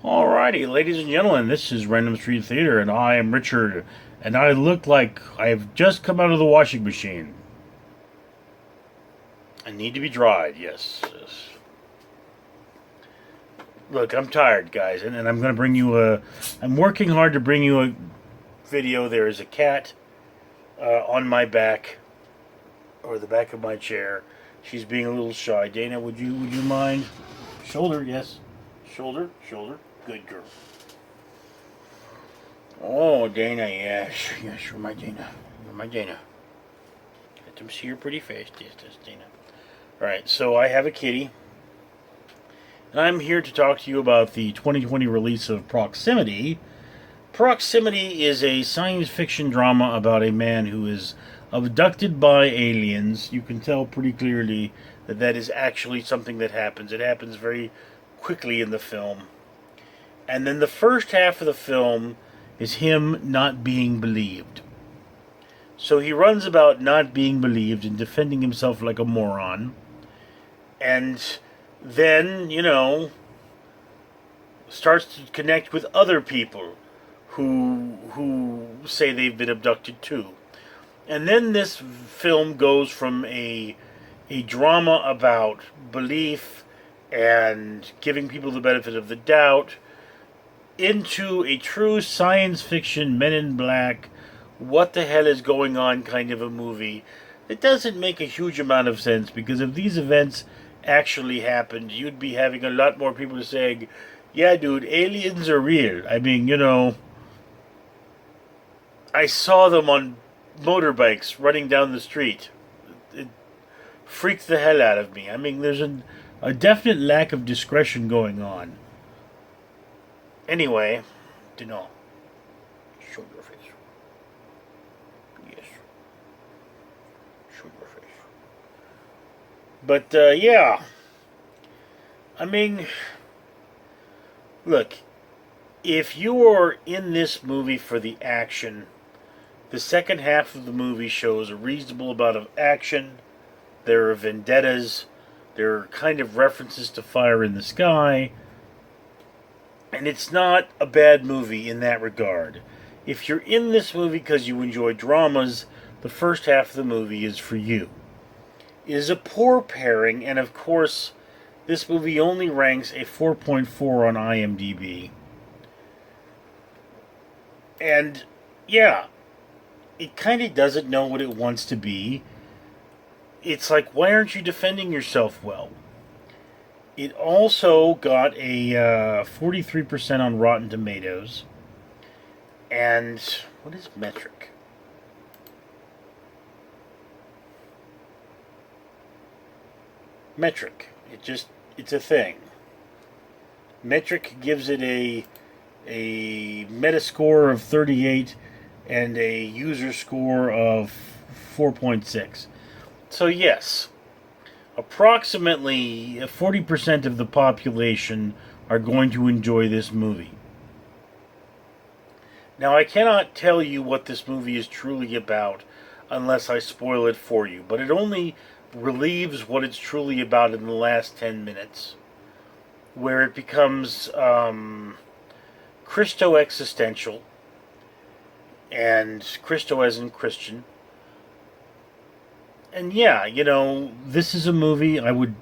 Alrighty, ladies and gentlemen, this is Random Street Theater, and I am Richard, and I look like I have just come out of the washing machine. I need to be dried, yes. Look, I'm tired, guys, and I'm going to bring you I'm working hard to bring you a video. There is a cat on my back, or the back of my chair. She's being a little shy. Dana, would you mind? Shoulder, yes. Shoulder. Good girl. Oh, Dana, yes, you're my Dana. Let them see your pretty face. Yes, Dana. Alright, so I have a kitty. And I'm here to talk to you about the 2020 release of Proximity. Proximity is a science fiction drama about a man who is abducted by aliens. You can tell pretty clearly that that is actually something that happens. It happens very quickly in the film. And then the first half of the film is him not being believed. So he runs about not being believed and defending himself like a moron. And then, starts to connect with other people who say they've been abducted too. And then this film goes from a drama about belief and giving people the benefit of the doubt into a true science fiction Men in Black, what the hell is going on kind of a movie. It doesn't make a huge amount of sense, because if these events actually happened, you'd be having a lot more people saying, yeah, dude, aliens are real. I mean, I saw them on motorbikes running down the street. It freaked the hell out of me. I mean, there's a definite lack of discretion going on. Anyway, show your face. Yes. Show your face. But, yeah. I mean, look, if you are in this movie for the action, the second half of the movie shows a reasonable amount of action. There are vendettas. There are kind of references to Fire in the Sky. And it's not a bad movie in that regard. If you're in this movie because you enjoy dramas, the first half of the movie is for you. It is a poor pairing, and of course, this movie only ranks a 4.4 on IMDb. And, yeah, it kind of doesn't know what it wants to be. It's like, why aren't you defending yourself well? It also got a 43% on Rotten Tomatoes. And what is Metric? Metric. It's a thing. Metric gives it a Metascore of 38 and a user score of 4.6. So yes, approximately 40% of the population are going to enjoy this movie. Now, I cannot tell you what this movie is truly about unless I spoil it for you, but it only relieves what it's truly about in the last 10 minutes, where it becomes Christo-existential, and Christo as in Christian. And yeah, this is a movie I would,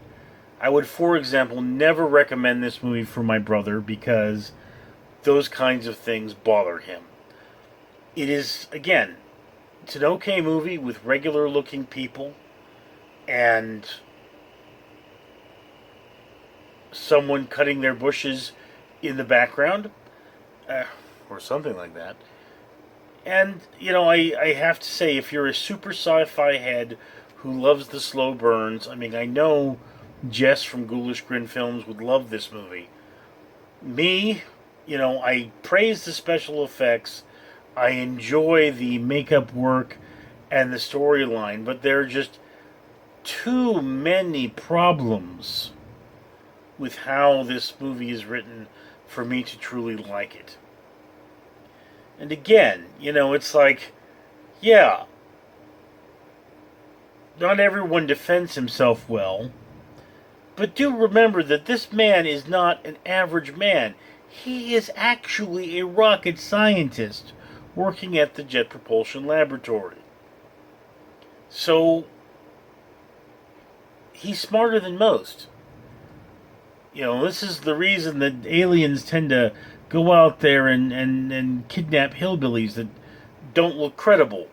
for example, never recommend this movie for my brother, because those kinds of things bother him. It is, again, it's an okay movie with regular looking people and someone cutting their bushes in the background, or something like that. And, I have to say, if you're a super sci-fi head who loves the slow burns, I mean, I know Jess from Ghoulish Grin Films would love this movie. Me, I praise the special effects, I enjoy the makeup work and the storyline, but there are just too many problems with how this movie is written for me to truly like it. And again, it's like, yeah, not everyone defends himself well, But do remember that this man is not an average man. He is actually a rocket scientist working at the Jet Propulsion Laboratory. So, he's smarter than most. This is the reason that aliens tend to go out there and kidnap hillbillies that don't look credible.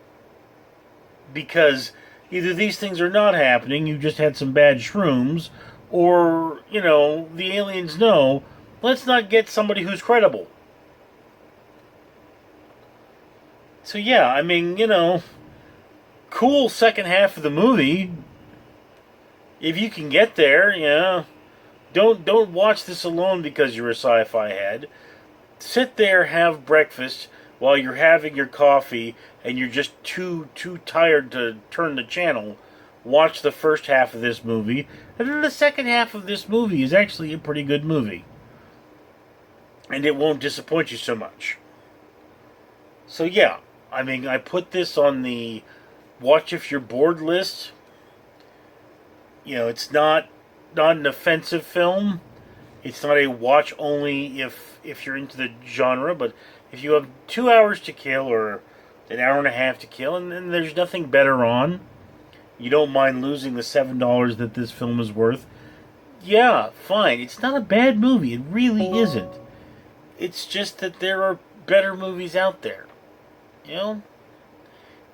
Because either these things are not happening, you just had some bad shrooms, or, the aliens know, let's not get somebody who's credible. So yeah, I mean, cool second half of the movie. If you can get there, yeah. Don't watch this alone because you're a sci-fi head. Sit there, have breakfast while you're having your coffee and you're just too tired to turn the channel. Watch the first half of this movie, and then the second half of this movie is actually a pretty good movie. And it won't disappoint you so much. So yeah, I mean, I put this on the watch if you're bored list. It's not an offensive film. It's not a watch only if you're into the genre, but if you have 2 hours to kill or an hour and a half to kill, and then there's nothing better on, you don't mind losing the $7 that this film is worth, yeah, fine. It's not a bad movie. It really isn't. It's just that there are better movies out there.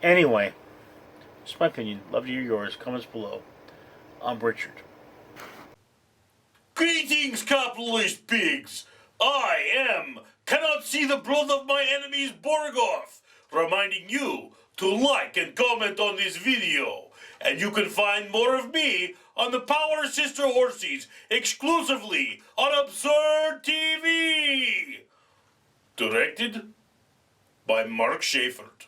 Anyway, just my opinion. Love to hear yours. Comments below. I'm Richard. Greetings, capitalist pigs! cannot see the blood of my enemies Borgoth, reminding you to like and comment on this video. And you can find more of me on the Power Sister Horsies exclusively on Absurd TV. Directed by Mark Schaefert.